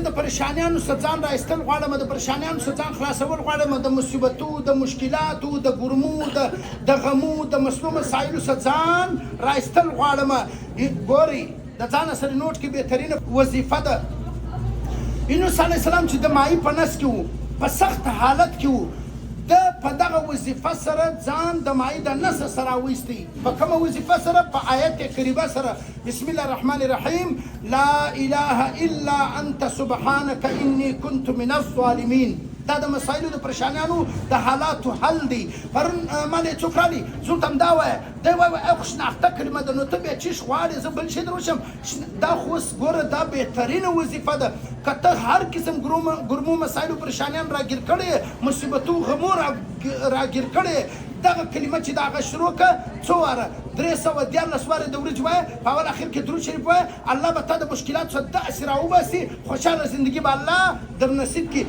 د پریشانیانو څخه ځان رایستل غواړم، د پریشانیانو څخه ځان خلاصول غواړم، د مصیبتو، د مشکلاتو، د ګرمو، د غمو، د مسلو مسایلو څخه ځان رایستل غواړم. ګورئ د ځانه سره نوټ کې بهترینه وظیفه ده. یونس علیه السلام چې د ماهي په نس کې و، په سخت حالت کې و، د په دغه وظیفه سره ځان د ماهي د نس سره راویستی. په کومه وظیفه سره؟ په آیت کریمه سره. بسم الله الرحمن الرحیم. لا اله الا انت سبحانك انی كنت من الظالمین. دا د مسایلو د پریشانیانو د حالاتو حل دی. پرون مالی څوک رالی زوی ته همدا وایه، دی وایي او خو شناخته کلمه ده، نو ته بیا چیش غواړې زه بل شی در وشم؟ دا خو اوس ګوره دا بهترینه وظیفه ده. که ته هر قسم ګرمو مسایلو پریشانیان راګیر کړی، مصیبتو غمو راګیر کړی، دغه کلمه چې د هغه شروع کړه څو واره 314 واره د ورځې وایه، په اول اخر کې درود شریف وایه، الله به تا د مشکلاتو څخه داسې راوباسي، خوشحاله زندګي به الله در نصیب کړي.